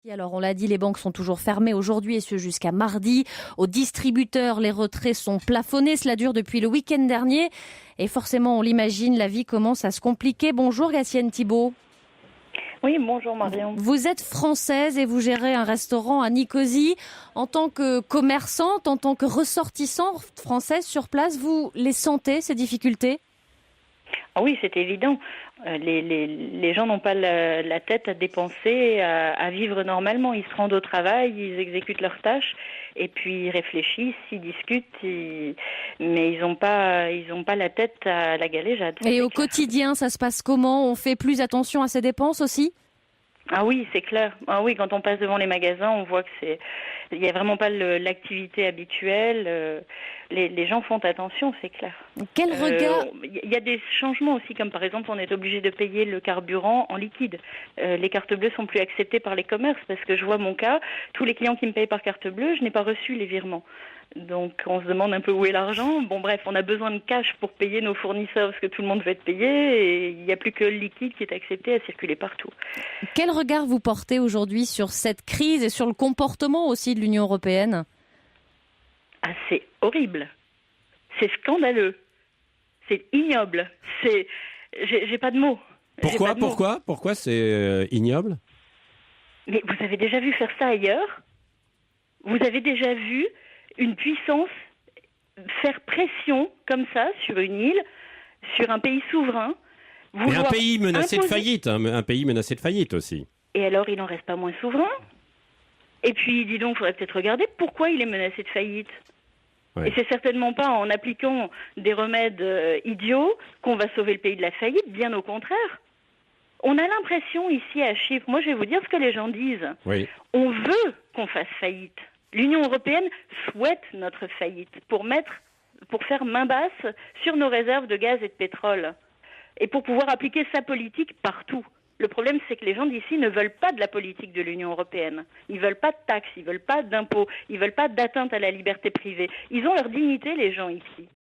Et alors, on l'a dit, les banques sont toujours fermées aujourd'hui et ce jusqu'à mardi. Aux distributeurs, les retraits sont plafonnés. Cela dure depuis le week-end dernier. Et forcément, on l'imagine, la vie commence à se compliquer. Bonjour Gacienne Thibault. Oui, bonjour Marion. Vous êtes française et vous gérez un restaurant à Nicosie. En tant que commerçante, en tant que ressortissante française sur place, vous les sentez, ces difficultés ? Ah oui, c'est évident. Les gens n'ont pas la tête à dépenser, à vivre normalement. Ils se rendent au travail, ils exécutent leurs tâches et puis ils réfléchissent, ils discutent, mais ils n'ont pas la tête à la galéjade. Et au quotidien, ça se passe comment ? On fait plus attention à ses dépenses aussi ? Ah oui, c'est clair. Ah oui, quand on passe devant les magasins, on voit que il n'y a vraiment pas l'activité habituelle. Les gens font attention, c'est clair. Quel regard Il y a des changements aussi, comme par exemple, on est obligé de payer le carburant en liquide. Les cartes bleues sont plus acceptées par les commerces parce que je vois mon cas, tous les clients qui me payent par carte bleue, je n'ai pas reçu les virements. Donc on se demande un peu où est l'argent. Bon bref, on a besoin de cash pour payer nos fournisseurs parce que tout le monde veut être payé et il n'y a plus que le liquide qui est accepté à circuler partout. Quel regard vous portez aujourd'hui sur cette crise et sur le comportement aussi de l'Union européenne ? Ah, c'est horrible. C'est scandaleux. C'est ignoble. J'ai pas de mots. Pourquoi c'est ignoble ? Mais vous avez déjà vu faire ça ailleurs ? Vous avez déjà vu une puissance faire pression comme ça sur une île, sur un pays souverain. Mais un pays menacé de faillite, un pays menacé de faillite aussi. Et alors, il n'en reste pas moins souverain ? Et puis, dis donc, il faudrait peut-être regarder pourquoi il est menacé de faillite. Ouais. Et c'est certainement pas en appliquant des remèdes idiots qu'on va sauver le pays de la faillite, bien au contraire. On a l'impression ici à Chypre, moi je vais vous dire ce que les gens disent. Oui. On veut qu'on fasse faillite. L'Union européenne souhaite notre faillite pour faire main basse sur nos réserves de gaz et de pétrole et pour pouvoir appliquer sa politique partout. Le problème, c'est que les gens d'ici ne veulent pas de la politique de l'Union européenne. Ils veulent pas de taxes, ils veulent pas d'impôts, ils veulent pas d'atteinte à la liberté privée. Ils ont leur dignité, les gens ici.